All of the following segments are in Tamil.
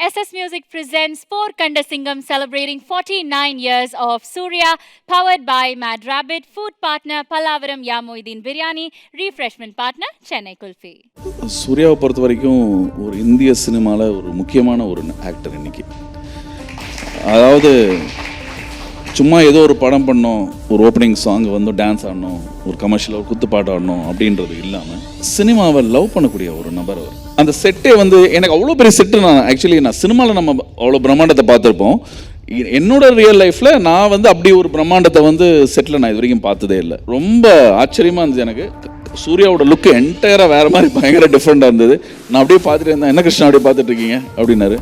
SS Music presents Por Kandasingam celebrating 49 years of Surya, powered by Mad Rabbit, food partner Pallavaram Yamuddin Biryani, refreshment partner Chennai Kulfi. சூர்யாவை பொறுத்த வரைக்கும் ஒரு இந்திய சினிமாவில் ஒரு முக்கியமான ஒரு ஆக்டர் இன்னைக்கு. அதாவது சும்மா ஏதோ ஒரு படம் பண்ணோம், ஒரு ஓப்பனிங் சாங் வந்து டான்ஸ் ஆடணும், ஒரு கமர்ஷியல் ஒரு குத்துப்பாட்டு ஆடணும் அப்படின்றது இல்லாமல் சினிமாவை லவ் பண்ணக்கூடிய ஒரு நபர் அவர். அந்த செட்டே வந்து எனக்கு அவ்வளோ பெரிய செட்டு. நான் சினிமாவில் நம்ம அவ்வளோ பிரம்மாண்டத்தை பார்த்துருப்போம். என்னோட ரியல் லைஃப்பில் நான் வந்து அப்படி ஒரு பிரம்மாண்டத்தை வந்து செட்டில் நான் இது வரைக்கும் பார்த்ததே இல்லை. ரொம்ப ஆச்சரியமாக இருந்துச்சு எனக்கு. சூர்யாவோட லுக்கு என்டையராக வேறு மாதிரி பயங்கர டிஃப்ரெண்ட்டாக இருந்தது. நான் அப்படியே பார்த்துட்டு இருந்தேன், என்ன கிருஷ்ணா அப்படியே பார்த்துட்டு இருக்கீங்க அப்படின்னாரு.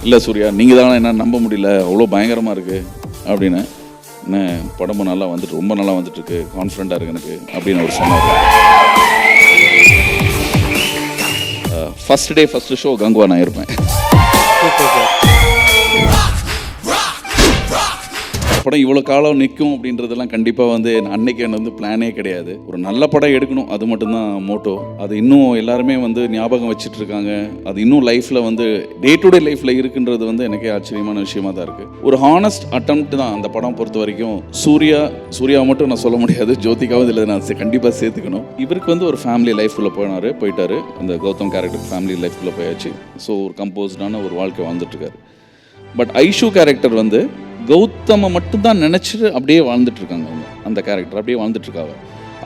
இல்லை சூர்யா, நீங்கள் தானே என்ன நம்ப முடியல, அவ்வளோ பயங்கரமாக இருக்குது அப்படின்னு. என்ன படமும் நல்லா வந்துட்டு, ரொம்ப நல்லா வந்துட்டுருக்கு, கான்ஃபிடண்ட்டாக இருக்குது எனக்கு அப்படின்னு அவர் சொன்னார். First day first show Kanguva நான் இருப்பேன். படம் இவ்வளோ காலம் நிற்கும் அப்படின்றதெல்லாம் கண்டிப்பாக வந்து அன்னைக்கு எனக்கு வந்து பிளானே கிடையாது. ஒரு நல்ல படம் எடுக்கணும், அது மட்டும்தான் மோட்டோ. அது இன்னும் எல்லாருமே வந்து ஞாபகம் வச்சுட்டு இருக்காங்க. அது இன்னும் லைஃப்பில் வந்து டே டு டே லைஃப்பில் இருக்குன்றது வந்து எனக்கே ஆச்சரியமான விஷயமா தான் இருக்குது. ஒரு ஹானஸ்ட் அட்டம்ப்ட் தான் அந்த படம் பொறுத்த வரைக்கும். சூர்யா மட்டும் நான் சொல்ல முடியாது, ஜோதிகாவும் இதில் நான் கண்டிப்பாக சேர்த்துக்கணும். இவருக்கு வந்து ஒரு ஃபேமிலி லைஃப்குள்ளே போயிட்டாரு. அந்த கௌதம் கேரக்டர் ஃபேமிலி லைஃப்குள்ளே போயாச்சு. ஸோ ஒரு கம்போஸ்டான ஒரு வாழ்க்கை வாழ்ந்துட்டுருக்காரு. பட் ஐஷு கேரக்டர் வந்து கௌதமை மட்டும்தான் நினச்சிட்டு அப்படியே வாழ்ந்துட்டுருக்காங்க. அவங்க அந்த கேரக்டர் அப்படியே வாழ்ந்துட்டுருக்காங்க.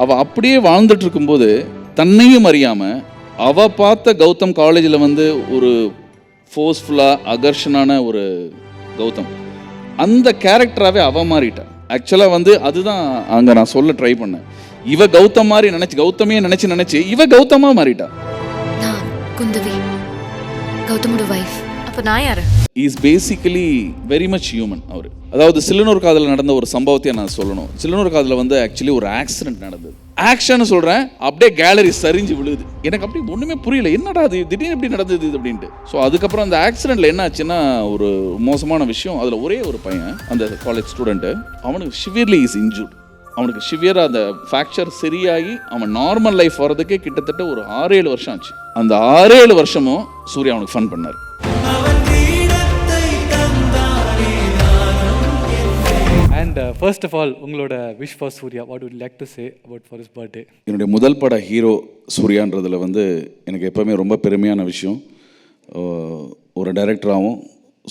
அவள் அப்படியே வாழ்ந்துட்டு இருக்கும்போது தன்னையும் அறியாமல் அவள் பார்த்த கௌதம் காலேஜில் வந்து ஒரு ஃபோர்ஸ்ஃபுல்லாக அகர்ஷனான ஒரு கௌதம், அந்த கேரக்டராகவே அவள் மாறிட்டாள். ஆக்சுவலாக வந்து அதுதான் அங்கே நான் சொல்ல ட்ரை பண்ணேன். இவ கௌதம் மாதிரி கௌதமையே நினச்சி இவ கௌதமாக மாறிட்டா. குந்தவி கௌதமோட வைஃப். அப்போ நான் யாரு? Is basically very much human அவர். அதாவது சில்லனூர் காதலில் நடந்த ஒரு சம்பவத்தையே நான் சொல்லணும். சில்லனூர் காதலில் வந்து ஆக்சுவலி ஒரு ஆக்சிடென்ட் நடந்தது. ஆக்ஷன் சொல்கிறேன், அப்படியே கேலரி சரிஞ்சு விழுது. எனக்கு அப்படி ஒன்றுமே புரியல, என்னடா அது திடீர்னு எப்படி நடந்தது இது அப்படின்ட்டு. ஸோ அதுக்கப்புறம் அந்த ஆக்சிடெண்ட்டில் என்ன ஆச்சுன்னா ஒரு மோசமான விஷயம். அதில் ஒரே ஒரு பையன், அந்த காலேஜ் ஸ்டூடெண்ட்டு, அவனுக்கு சிவியர்லி இஸ் இன்ஜூர்ட். அவனுக்கு சிவியராக அந்த ஃப்ராக்சர் சரியாகி அவன் நார்மல் லைஃப் வர்றதுக்கே கிட்டத்தட்ட ஒரு 6-7 வருஷம் ஆச்சு. அந்த 6-7 வருஷமும் சூர்யா அவனுக்கு ஃபன் பண்ணார். And first of all, உங்களோட wish for Surya, what would you like to say about for his birthday? என்னுடைய முதல் பட ஹீரோ சூர்யான்றதில் வந்து எனக்கு எப்போவுமே ரொம்ப பெருமையான விஷயம். ஒரு டைரக்டராகவும்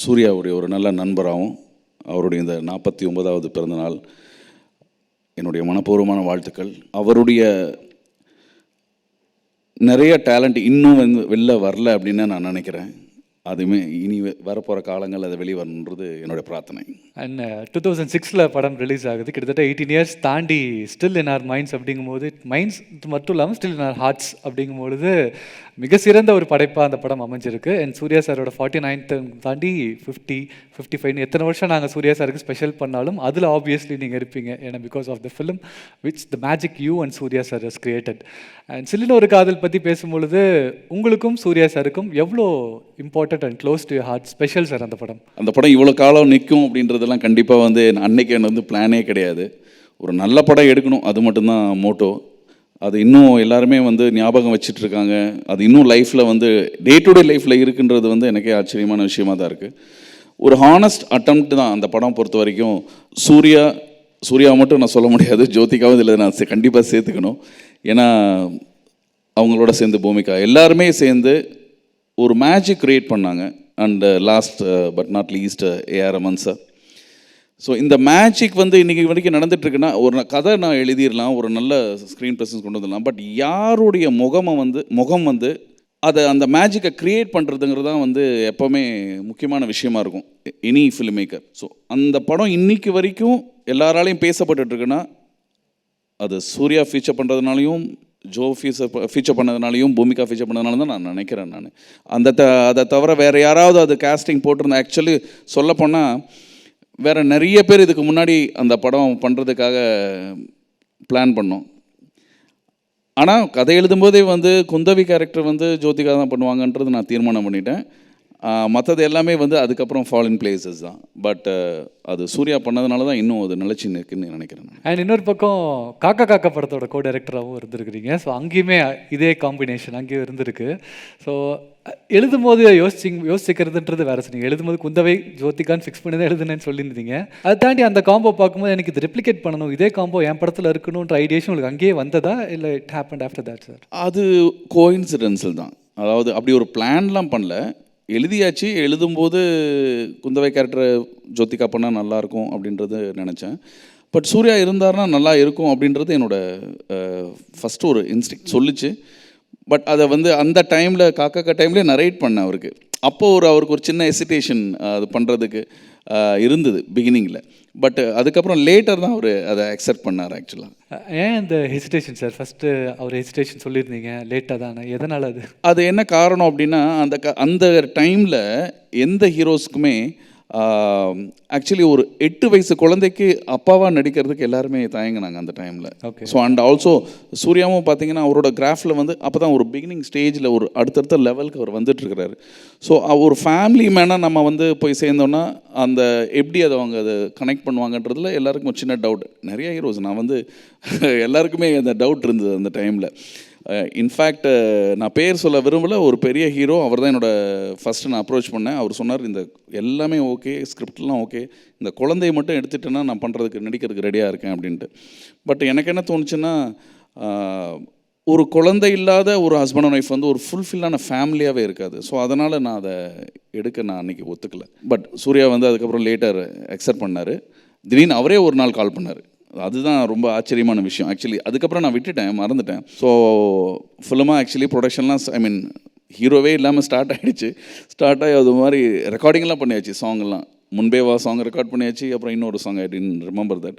சூர்யாவுடைய ஒரு நல்ல நண்பராகவும் அவருடைய இந்த 49வது பிறந்தநாள் என்னுடைய மனப்பூர்வமான வாழ்த்துக்கள். அவருடைய நிறைய டேலண்ட் இன்னும் வந்து வெளில வரல அப்படின்னு நான் நினைக்கிறேன். அதுவுமே இனி வரப்போகிற காலங்கள் அதை வெளிவரணுன்றது என்னுடைய பிரார்த்தனை. அண்ட் 2006 படம் ரிலீஸ் ஆகுது. கிட்டத்தட்ட 18 இயர்ஸ் தாண்டி ஸ்டில் இன் ஆர் மைண்ட்ஸ் அப்படிங்கும்போது, மைண்ட்ஸ் மட்டும் இல்லாமல் ஸ்டில் இன் ஆர் ஹார்ட்ஸ் அப்படிங்கும்பொழுது மிக சிறந்த ஒரு படைப்பாக அந்த படம் அமைஞ்சிருக்கு. அண்ட் சூர்யா சாரோட 49th தாண்டி 50, 55 எத்தனை வருஷம் நாங்கள் சூர்யா சாருக்கு ஸ்பெஷல் பண்ணாலும் அதில் ஆப்வியஸ்லி நீங்கள் இருப்பீங்க. ஏன்னா because of the film which the magic you and Surya sir has created. And சில்லுனொரு காதல் பற்றி பேசும்பொழுது உங்களுக்கும் சூர்யா சாருக்கும் எவ்வளோ important and close to your heart special sir அந்த படம்? அந்த படம் இவ்வளோ காலம் நிற்கும் அப்படின்றதெல்லாம் கண்டிப்பாக வந்து அன்னைக்கு எனக்கு வந்து பிளானே கிடையாது. ஒரு நல்ல படம் எடுக்கணும், அது மட்டும்தான் மோட்டோ. அது இன்னும் எல்லாருமே வந்து ஞாபகம் வச்சுட்டு இருக்காங்க. அது இன்னும் லைஃப்பில் வந்து டே டு டே லைஃப்பில் இருக்குன்றது வந்து எனக்கே ஆச்சரியமான விஷயமா தான் இருக்குது. ஒரு ஹானஸ்ட் அட்டம்ப்ட் தான் அந்த படம் பொறுத்த வரைக்கும். சூர்யா மட்டும் நான் சொல்ல முடியாது, ஜோதிகாவும் இதில் நான் கண்டிப்பாக சேர்த்துக்கணும். ஏன்னா அவங்களோட சேர்ந்து பூமிகா எல்லாருமே சேர்ந்து ஒரு மேஜிக் க்ரியேட் பண்ணாங்க. And last but not least AR Rahman sir. So இந்த மேஜிக் வந்து இன்றைக்கி வரைக்கும் நடந்துகிட்ருக்குன்னா ஒரு கதை நான் எழுதிடலாம், ஒரு நல்ல ஸ்க்ரீன் ப்ரெசன்ஸ் கொண்டு வந்துடலாம். பட் யாருடைய முகம் வந்து அதை அந்த மேஜிக்கை க்ரியேட் பண்ணுறதுங்கிறது தான் வந்து எப்போவுமே முக்கியமான விஷயமா இருக்கும் எனி ஃபிலிம் மேக்கர். ஸோ அந்த படம் இன்றைக்கி வரைக்கும் எல்லாராலையும் பேசப்பட்டுருக்குன்னா அது சூர்யா ஃபீச்சர் பண்ணுறதுனாலையும், ஜோ ஃபீச்சர் பண்ணதுனாலையும், பூமிகா ஃபீச்சர் பண்ணதுனால தான் நான் நினைக்கிறேன். நான் அதை தவிர வேறு யாராவது அது கேஸ்டிங் போட்டிருந்தேன். ஆக்சுவலி சொல்லப்போனால் வேறு நிறைய பேர் இதுக்கு முன்னாடி அந்த படம் பண்ணுறதுக்காக பிளான் பண்ணோம். ஆனால் கதை எழுதும்போதே வந்து குந்தவி கேரக்டர் வந்து ஜோதிகா தான் பண்ணுவாங்கன்றது நான் தீர்மானம் பண்ணிட்டேன். மற்றது எல்லாமே வந்து அதுக்கப்புறம் ஃபால் இன் பிளேசஸ் தான். பட் அது சூர்யா பண்ணதுனால தான் இன்னும் அது நிலச்சி நிற்குன்னு நினைக்கிறேன். அண்ட் இன்னொரு பக்கம் காக்கா படத்தோட கோ டைரக்டராகவும் இருந்திருக்கிறீங்க. ஸோ அங்கேயுமே இதே காம்பினேஷன் அங்கேயும் இருந்திருக்கு. ஸோ எழுதும் போது யோசிக்கிறதுன்றது வேறு. சார் நீங்கள் எழுதும் போது குந்தவை ஜோதிகான்னு ஃபிக்ஸ் பண்ணி தான் எழுதுனேன்னு சொல்லியிருந்தீங்க. அதை தாண்டி அந்த காம்போ பார்க்கும்போது எனக்கு இது ரெப்ளிகேட் பண்ணணும், இதே காம்போ என் படத்தில் இருக்கணுன்ற ஐடியாஷன் உங்களுக்கு அங்கேயே வந்ததா இல்லை it happened after that sir? அது கோஇன்சிடென்சல் தான். அதாவது அப்படி ஒரு பிளான்லாம் பண்ணல, எழுதியாச்சு. எழுதும்போது குந்தவை கேரக்டரை ஜோதிகா பண்ணால் நல்லாயிருக்கும் அப்படின்றது நினச்சேன். பட் சூர்யா இருந்தார்னா நல்லா இருக்கும் அப்படின்றது என்னோடய ஃபஸ்ட்டு ஒரு இன்ஸ்டிக்ட் சொல்லிச்சு. பட் அதை வந்து அந்த டைமில் காக்கா டைம்லேயே நரேட் பண்ணேன் அவருக்கு. அப்போது அவருக்கு ஒரு சின்ன ஹெசிடேஷன் அது பண்ணுறதுக்கு இருந்தது பிகினிங்கில். பட் அதுக்கப்புறம் லேட்டர் தான் அவர் அதை அக்செப்ட் பண்ணார் ஆக்சுவலாக. ஏன் அந்த ஹெசிடேஷன் சார்? ஃபஸ்ட்டு அவர் ஹெசிடேஷன் சொல்லியிருந்தீங்க, லேட்டாக தானே, எதனால் அது? அது என்ன காரணம் அப்படின்னா, அந்த டைமில் எந்த ஹீரோஸ்க்குமே ஆக்சுவலி ஒரு 8 வயசு குழந்தைக்கு அப்பாவாக நடிக்கிறதுக்கு எல்லாருமே தயங்கினாங்க அந்த டைமில். ஸோ அண்ட் ஆல்சோ சூர்யாவும் பார்த்தீங்கன்னா அவரோட கிராஃபில் வந்து அப்போ தான் ஒரு பிகினிங் ஸ்டேஜில் ஒரு அடுத்தடுத்த லெவலுக்கு அவர் வந்துட்டுருக்கிறாரு. ஸோ ஒரு ஃபேமிலி மேனாக நம்ம வந்து போய் சேர்ந்தோன்னா அந்த எப்படி அதை அவங்க அதை கனெக்ட் பண்ணுவாங்கன்றதுல எல்லாருக்கும் ஒரு சின்ன டவுட். நிறைய ஹீரோஸ் நான் வந்து எல்லாருக்குமே அந்த டவுட் இருந்தது அந்த டைமில். இன்ஃபேக்ட் நான் பேர் சொல்ல விரும்பல, ஒரு பெரிய ஹீரோ அவர் தான் என்னோடய ஃபஸ்ட்டு நான் அப்ரோச் பண்ணேன். அவர் சொன்னார், இந்த எல்லாமே ஓகே, ஸ்கிரிப்ட்லாம் ஓகே, இந்த குழந்தைய மட்டும் எடுத்துட்டேன்னா நான் பண்ணுறதுக்கு நடிக்கிறதுக்கு ரெடியாக இருக்கேன் அப்படின்ட்டு. பட் எனக்கு என்ன தோணுச்சுன்னா, ஒரு குழந்தை இல்லாத ஒரு ஹஸ்பண்ட் அண்ட் ஒய்ஃப் வந்து ஒரு ஃபுல்ஃபில்லான ஃபேமிலியாகவே இருக்காது. ஸோ அதனால் நான் அதை நான் அன்றைக்கி ஒத்துக்கலை. பட் சூர்யா வந்து அதுக்கப்புறம் லேட்டர் அக்செப்ட் பண்ணார். திடீர்னு அவரே ஒரு நாள் கால் பண்ணார். அதுதான் ரொம்ப ஆச்சரியமான விஷயம். ஆக்சுவலி அதுக்கப்புறம் நான் விட்டுட்டேன், மறந்துட்டேன். ஸோ ஃபுல்லமாக ஆக்சுவலி ப்ரொடக்ஷன்லாம் ஹீரோவே இல்லாமல் ஸ்டார்ட் ஆகிடுச்சு. ஸ்டார்ட் ஆகி அது மாதிரி ரெக்கார்டிங்லாம் பண்ணியாச்சு. சாங்கெல்லாம் முன்பே வா சாங் ரெக்கார்ட் பண்ணியாச்சு. அப்புறம் இன்னொரு song I didn't remember that.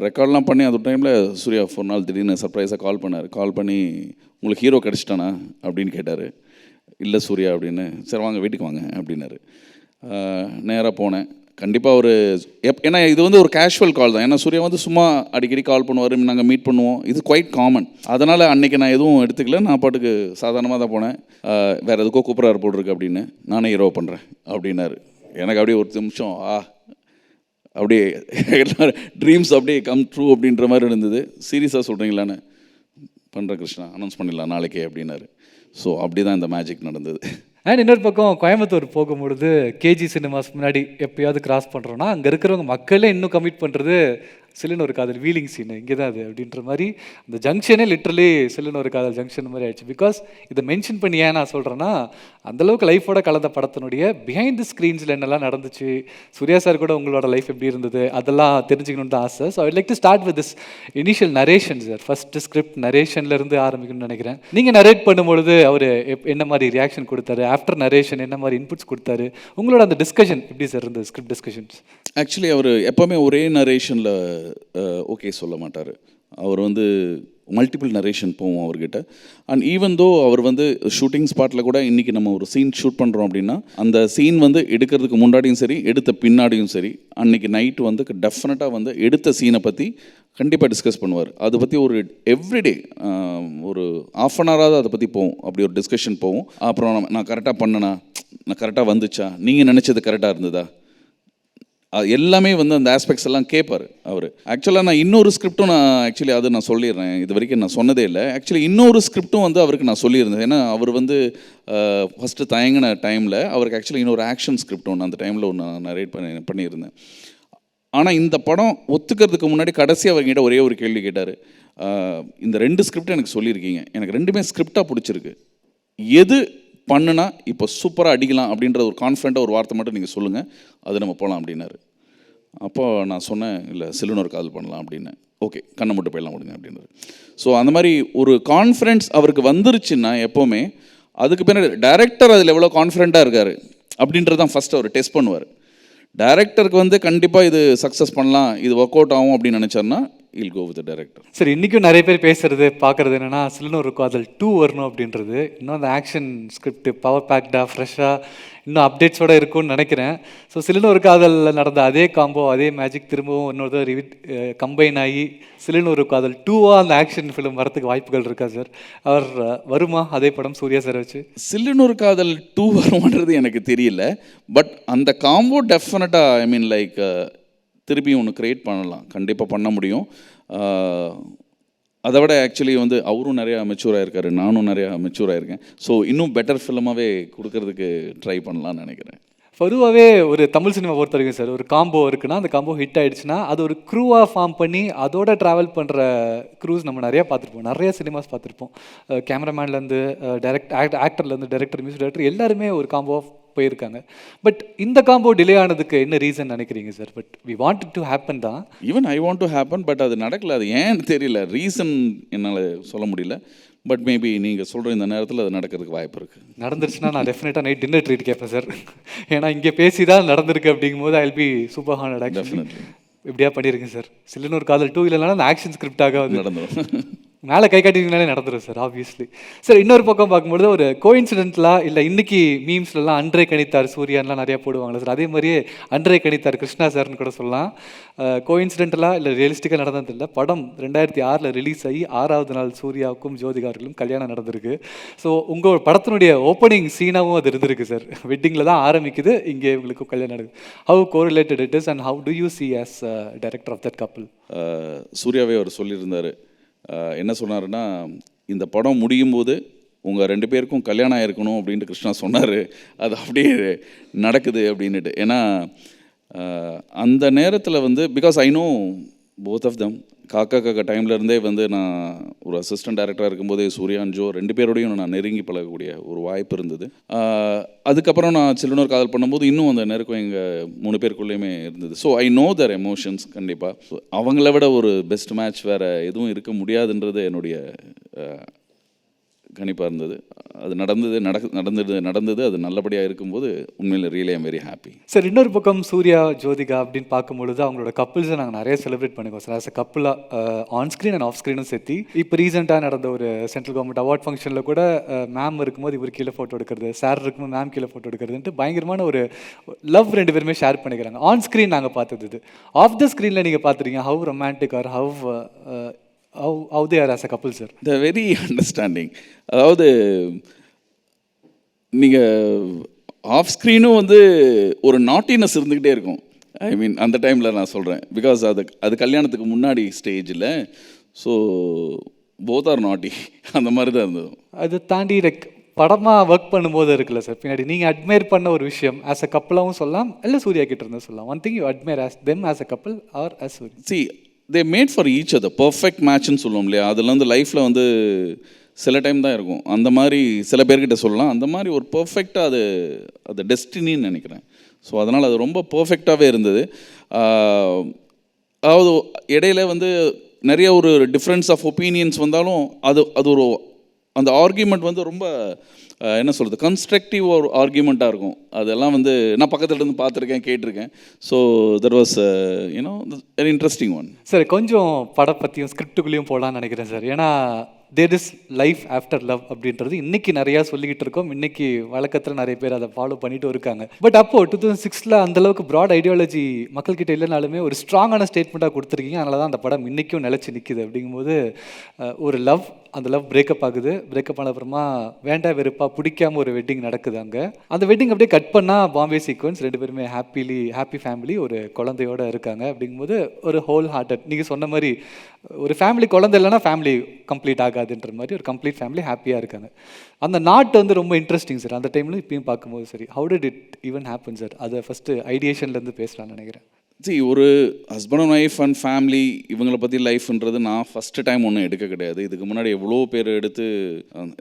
ரெக்கார்ட்லாம் பண்ணி அந்த டைமில் சூர்யா ஒரு நாள் திடீர்னு சர்ப்ரைஸாக கால் பண்ணார். கால் பண்ணி உங்களுக்கு ஹீரோ கிடச்சிட்டானா அப்படின்னு கேட்டார். இல்லை சூர்யா அப்படின்னு. சரி வாங்க வீட்டுக்கு வாங்க அப்படின்னாரு. நேராக போனேன். கண்டிப்பாக ஒரு ஏன்னா இது வந்து ஒரு கேஷுவல் கால் தான். ஏன்னா சூர்யா வந்து சும்மா அடிக்கடி கால் பண்ணுவார், நாங்கள் மீட் பண்ணுவோம், இது குவைட் காமன். அதனால் அன்றைக்கி நான் எதுவும் எடுத்துக்கல, நான் பாட்டுக்கு சாதாரணமாக தான் போனேன். வேறு எதுக்கோ கூப்பிட்றாரு போட்டிருக்கு அப்படின்னு, நானே ஹீரோ பண்ணுறேன் அப்படின்னாரு. எனக்கு அப்படியே ஒரு நிமிஷம் அப்படியே எல்லாரும் ட்ரீம்ஸ் அப்படியே கம் ட்ரூ அப்படின்ற மாதிரி இருந்தது. சீரியஸாக சொல்கிறீங்களான்னு? பண்ணுறேன் கிருஷ்ணா, அனௌன்ஸ் பண்ணிடலாம் நாளைக்கே அப்படின்னாரு. ஸோ அப்படி தான் இந்த மேஜிக் நடந்தது. அண்ட் இன்னொரு பக்கம் கோயம்புத்தூர் போகும்பொழுது கேஜி சினிமாஸ் முன்னாடி எப்போயாவது கிராஸ் பண்ணுறோன்னா அங்கே இருக்கிறவங்க மக்களே இன்னும் கமிட் பண்ணுறது சில்லுன்னு ஒரு காதல் வீலிங் சீனு இங்கே தான் அது அப்படின்ற மாதிரி அந்த ஜங்ஷனே லிட்ரலி சில்லுன்னு ஒரு காதல் ஜங்ஷன் மாதிரி ஆயிடுச்சு. பிகாஸ் இதை மென்ஷன் பண்ணி ஏன் நான் சொல்கிறேன்னா, அந்தளவுக்கு லைஃபோட கலந்த படத்தினுடைய பிஹைண்ட் தி ஸ்க்ரீன்ஸில் என்னெல்லாம் நடந்துச்சு, சூர்யா சார் கூட உங்களோட லைஃப் எப்படி இருந்தது, அதெல்லாம் தெரிஞ்சுக்கணுன்னு தான் ஆசை. So I like to start with this initial narration sir. First script நரேஷன்லேருந்து ஆரம்பிக்கணும்னு நினைக்கிறேன். நீங்கள் நரேட் பண்ணும்பொழுது அவர் என்ன மாதிரி ரியாக்ஷன் கொடுத்தாரு, ஆஃப்டர் நரேஷன் என்ன மாதிரி இன்புட்ஸ் கொடுத்தாரு, உங்களோட அந்த டிஸ்கஷன் எப்படி சார் இருந்தது, ஸ்கிரிப்ட் டிஸ்கஷன்ஸ்? ஆக்சுவலி அவர் எப்போவுமே ஒரே நரேஷனில் ஓகே சொல்ல மாட்டார். அவர் வந்து மல்டிபிள் நரேஷன் போவோம் அவர்கிட்ட. அண்ட் ஈவன் தோ அவர் வந்து ஷூட்டிங் ஸ்பாட்டில் கூட இன்றைக்கி நம்ம ஒரு சீன் ஷூட் பண்ணுறோம் அப்படின்னா அந்த சீன் வந்து எடுக்கிறதுக்கு முன்னாடியும் சரி எடுத்த பின்னாடியும் சரி அன்றைக்கி நைட்டு வந்து டெஃபினட்டாக வந்து எடுத்த சீனை பற்றி கண்டிப்பாக டிஸ்கஸ் பண்ணுவார். அதை பற்றி ஒரு எவ்ரிடே ஒரு ஆஃப் அன் ஹவராவது அதை பற்றி போவோம். அப்படி ஒரு டிஸ்கஷன் போவோம். அப்புறம் நான் கரெக்டாக பண்ணனா, நான் கரெக்டாக வந்துச்சா, நீங்கள் நினச்சது கரெக்டாக இருந்ததா, எல்லாமே வந்து அந்த ஆஸ்பெக்ட்ஸ் எல்லாம் கேட்பார் அவர். ஆக்சுவலாக நான் இன்னொரு ஸ்கிரிப்டும் நான் சொல்லிடுறேன், இது வரைக்கும் நான் சொன்னதே இல்லை. ஆக்சுவலி இன்னொரு ஸ்கிரிப்டும் வந்து அவருக்கு நான் சொல்லியிருந்தேன். ஏன்னா அவர் வந்து ஃபஸ்ட்டு தயங்கின டைமில் அவருக்கு ஆக்சுவலி இன்னொரு ஆக்ஷன் ஸ்கிரிப்ட் ஒன்று அந்த டைமில் ஒன்று நான் நரேட் பண்ணியிருந்தேன். ஆனால் இந்த படம் ஒத்துக்கிறதுக்கு முன்னாடி கடைசி அவர்கிட்ட ஒரே ஒரு கேள்வி கேட்டார். இந்த 2 ஸ்கிரிப்ட் எனக்கு சொல்லியிருக்கீங்க, எனக்கு 2மே ஸ்கிரிப்டாக பிடிச்சிருக்கு, எது பண்ணுனா இப்போ சூப்பராக அடிக்கலாம் அப்படின்ற ஒரு கான்ஃபிடண்ட்டாக ஒரு வார்த்தை மட்டும் நீங்கள் சொல்லுங்கள், அது நம்ம போகலாம் அப்படின்னாரு. அப்போது நான் சொன்னேன், இல்லை சில்லுன்னு ஒரு காதல் பண்ணலாம் அப்படின்னு. ஓகே கண்ணை மட்டும் போயிடலாம் முடிங்க அப்படின்னாரு. ஸோ அந்த மாதிரி ஒரு கான்ஃபிடென்ஸ் அவருக்கு வந்துருச்சுன்னா எப்போவுமே அதுக்கு பின்னாடி டைரக்டர் அதில் எவ்வளோ கான்ஃபிடென்ட்டாக இருக்கார் அப்படின்றது தான் ஃபஸ்ட்டு அவர் டெஸ்ட் பண்ணுவார். டைரக்டருக்கு வந்து கண்டிப்பாக இது சக்ஸஸ் பண்ணலாம், இது ஒர்க் அவுட் ஆகும் அப்படின்னு நினச்சார்னா இல் கோ வித் டைரக்டர். சரி, இன்றைக்கும் நிறைய பேர் பேசுகிறது பார்க்குறது என்னென்னா சில்லுன்னு ஒரு காதல் 2 வரணும் அப்படின்றது. இன்னும் அந்த ஆக்ஷன் ஸ்கிரிப்ட் பவர் பேக்டாக ஃப்ரெஷ்ஷாக இன்னும் அப்டேட்ஸோடு இருக்கும்னு நினைக்கிறேன். ஸோ சில்லுன்னு ஒரு காதலில் நடந்த அதே காம்போ அதே மேஜிக் திரும்பவும் இன்னொரு கம்பைன் ஆகி சில்லுன்னு ஒரு காதல் 2வாக அந்த ஆக்ஷன் ஃபிலிம் வரத்துக்கு வாய்ப்புகள் இருக்கா சார்? அவர் வருமா அதே படம் சூர்யா சார் வச்சு? சில்லுன்னு ஒரு காதல் 2 வருமானது எனக்கு தெரியல. பட் அந்த காம்போ டெஃபினட்டாக திருப்பி ஒன்று க்ரியேட் பண்ணலாம், கண்டிப்பாக பண்ண முடியும். அதை விட ஆக்சுவலி வந்து அவரும் நிறையா மெச்சூராக இருக்காரு, நானும் நிறையா மெச்சூராக இருக்கேன். ஸோ இன்னும் பெட்டர் ஃபிலிமாகவே கொடுக்கறதுக்கு ட்ரை பண்ணலான்னு நினைக்கிறேன். பொதுவாகவே ஒரு தமிழ் சினிமா பொறுத்த வரைக்கும் சார், ஒரு காம்போ இருக்குன்னா அந்த காம்போ ஹிட் ஆகிடுச்சுன்னா அது ஒரு க்ரூவாக ஃபார்ம் பண்ணி அதோட ட்ராவல் பண்ணுற க்ரூஸ் நம்ம நிறையா பார்த்துருப்போம், நிறைய சினிமாஸ் பார்த்துருப்போம். கேமராமேன்லேருந்து ஆக்டர்லேருந்து டைரக்டர், மியூசிக் டைரக்டர் எல்லாருமே ஒரு காம்போ போயிருக்காங்க. பட் இந்த காம்போ டிலே ஆனதுக்கு என்ன ரீசன் நினைக்கிறீங்க sir? But we want to happen தான். Even I want to happen, but அது நடக்கல. அது ஏன்னு தெரியல, ரீசன் என்னால் சொல்ல முடியல. பட் மேபி நீங்கள் சொல்கிற இந்த நேரத்தில் அது நடக்கிறதுக்கு வாய்ப்பு இருக்குது. நடந்துருச்சுன்னா நான் டெஃபினட்டாக நைட் டின்னர் ட்ரீட் கேட்பேன் சார். ஏன்னா இங்கே பேசி தான் நடந்திருக்கு அப்படிங்கும்போது I will be super honoured. Definitely இப்படியா பண்ணியிருக்கேன் சார். சில்லுன்னு ஒரு காதல் 2 இல்லைனாலும் அந்த ஆக்ஷன் ஸ்கிரிப்டாக வந்து நடந்துடும். மேலே கை காட்டினாலே நடந்துடும் சார், ஆப்வியஸ்லி. சார் இன்னொரு பக்கம் பார்க்கும்போது ஒரு கோயின்சிடென்ட்லாம் இல்லை, இன்னைக்கு மீம்ஸ்லாம் அன்றே கணித்தார் சூர்யான்லாம் நிறையா போடுவாங்களே சார், அதே மாதிரியே அன்றே கணித்தார் கிருஷ்ணா சார்னு கூட சொல்லலாம். கோயின்சிடென்டலாக இல்லை ரியலிஸ்டிக்காக நடந்தது இல்லை. படம் 2006 ரிலீஸ் ஆகி 6வது நாள் சூர்யாவுக்கும் ஜோதிகார்களும் கல்யாணம் நடந்திருக்கு. ஸோ உங்கள் படத்தினுடைய ஓப்பனிங் சீனாகவும் அது இருந்திருக்கு சார். வெட்டிங்கில் தான் ஆரம்பிக்குது, இங்கே உங்களுக்கு கல்யாணம் நடக்குது. How correlated it is and how do you see as director of that couple? சூர்யாவே அவர் சொல்லியிருந்தார். என்ன சொன்னாருன்னா, இந்த படம் முடியும் போது உங்கள் 2 பேருக்கும் கல்யாணம் ஆயிருக்கணும் அப்படின்ட்டு கிருஷ்ணா சொன்னார். அது அப்படியே நடக்குது அப்படின்ட்டு. ஏன்னா அந்த நேரத்தில் வந்து because I know both of them. காக்கா டைம்லேருந்தே வந்து நான் ஒரு அசிஸ்டன்ட் டைரக்டராக இருக்கும்போதே சூர்யா அண்ட் ஜோ 2 பேரோடையும் நான் நெருங்கி பழகக்கூடிய ஒரு வாய்ப்பு இருந்தது. அதுக்கப்புறம் நான் சில்லுனூர் காதல் பண்ணும்போது இன்னும் அந்த நெருக்கம் எங்கள் 3 பேருக்குள்ளேயுமே இருந்தது. So I know their emotions. கண்டிப்பாக அவங்கள விட ஒரு பெஸ்ட் மேட்ச் வேறு எதுவும் இருக்க முடியாதுன்றது என்னுடைய கணிப்பாக இருந்தது. அது நடந்தது. அது நல்லபடியாக இருக்கும்போது உண்மையில் really I'm very happy. Sir இன்னொரு பக்கம் சூர்யா ஜோதிகா அப்படின்னு பார்க்கும்பொழுது அவங்களோட கப்பிள்ஸை நாங்கள் நிறைய செலிப்ரேட் பண்ணிக்கோம் சார். ஆஸ் அ கப்பிளாக ஆன் ஸ்க்ரீன் அண்ட் ஆஃப் ஸ்க்ரீனும் சேர்த்து. இப்போ ரீசெண்டாக நடந்த ஒரு சென்ட்ரல் கவர்மெண்ட் அவார்ட் ஃபங்க்ஷனில் கூட மேம் இருக்கும்போது இவர் கீழே ஃபோட்டோ எடுக்கிறது, சார் இருக்கும்போது மேம் கீழே ஃபோட்டோ எடுக்கிறதுன்ட்டு பயங்கரமான ஒரு லவ் 2 பேருமே ஷேர் பண்ணிக்கிறாங்க. ஆன் ஸ்க்ரீன் நாங்கள் பார்த்தது இது. ஆஃப் த ஸ்க்ரீனில் நீங்கள் பார்த்துருக்கீங்க how romantic are how they are as a couple sir? The very understanding. அதாவது நீங்கள் ஆஃப் ஸ்க்ரீனும் வந்து ஒரு நாட்டினஸ் இருந்துக்கிட்டே இருக்கும். ஐ மீன் அந்த டைமில் நான் சொல்கிறேன். பிகாஸ் அது கல்யாணத்துக்கு முன்னாடி ஸ்டேஜில். ஸோ போத் ஆர் நாட்டி அந்த மாதிரி தான் இருந்தது. அது தாண்டி லைக் படமாக ஒர்க் பண்ணும்போது இருக்குல்ல சார், பின்னாடி நீங்கள் அட்மையர் பண்ண ஒரு விஷயம் ஆஸ் அ கப்பலாகவும் சொல்லலாம், இல்லை சூர்யா கிட்ட இருந்தால் சொல்லலாம். One thing you admire as them as a couple or as Suriya? See they made for each other. Perfect மேட்ச்னு சொல்லுவோம் இல்லையா, அதில் வந்து லைஃப்பில் வந்து சில டைம் தான் இருக்கும். அந்த மாதிரி சில பேர்கிட்ட சொல்லலாம். அந்த மாதிரி ஒரு பர்ஃபெக்டாக அது டெஸ்டினின்னு நினைக்கிறேன். ஸோ அதனால் அது ரொம்ப பர்ஃபெக்டாகவே இருந்தது. அதாவது இடையில வந்து நிறைய ஒரு டிஃப்ரென்ஸ் ஆஃப் ஒப்பீனியன்ஸ் வந்தாலும் அது ஒரு அந்த ஆர்கியூமெண்ட் வந்து ரொம்ப என்ன சொல்கிறது, கன்ஸ்ட்ரக்டிவ் ஒரு ஆர்கியூமெண்ட்டாக இருக்கும். அதெல்லாம் வந்து நான் பக்கத்துல இருந்து பார்த்துருக்கேன், கேட்டிருக்கேன். So that was you know very interesting one. Sir கொஞ்சம் படம் பற்றியும் ஸ்கிரிப்டுக்குள்ளேயும் போகலான்னு நினைக்கிறேன் சார். ஏன்னா there is life after love அப்படின்றது இன்றைக்கி நிறையா சொல்லிக்கிட்டு இருக்கோம். இன்றைக்கி வழக்கத்தில் நிறைய பேர் அதை ஃபாலோ பண்ணிட்டு இருக்காங்க. பட் அப்போது 2006 அந்தளவுக்கு ப்ராட் ஐடியாலஜி மக்கள்கிட்ட இல்லைனாலுமே ஒரு ஸ்ட்ராங்கான ஸ்டேட்மெண்ட்டாக கொடுத்துருக்கீங்க. அதனால தான் அந்த படம் இன்றைக்கும் நிலச்சி நிற்கிது. அப்படிங்கும்போது ஒரு லவ், அந்த லவ் பிரேக்கப் ஆகுது. பிரேக்கப் ஆன அப்புறமா வேண்டா வெறுப்பாக பிடிக்காம ஒரு வெட்டிங் நடக்குது. அங்கே அந்த வெட்டிங் அப்படியே கட் பண்ணால் பாம்பே சீக்வன்ஸ், 2 பேருமே ஹாப்பி ஃபேமிலி, ஒரு குழந்தையோடு இருக்காங்க. அப்படிங்கும்போது ஒரு ஹோல் ஹார்ட்டட், நீங்கள் சொன்ன மாதிரி ஒரு ஃபேமிலி குழந்தை இல்லைன்னா ஃபேமிலி கம்ப்ளீட் ஆகாதுன்ற மாதிரி ஒரு கம்ப்ளீட் ஃபேமிலி ஹாப்பியாக இருக்காங்க. அந்த நாட்டு வந்து ரொம்ப இன்ட்ரெஸ்டிங் சார். அந்த டைமில் இப்பயும் பார்க்கும்போது சரி, how did it even happen sir? அதை ஃபஸ்ட்டு ஐடியேஷன்லேருந்து பேசலாம்னு நினைக்கிறேன். ஒரு husband and wife and family இவங்களை பற்றி லைஃப்ன்றது நான் ஃபஸ்ட்டு டைம் ஒன்றும் எடுக்க கிடையாது. இதுக்கு முன்னாடி எவ்வளோ பேர் எடுத்து,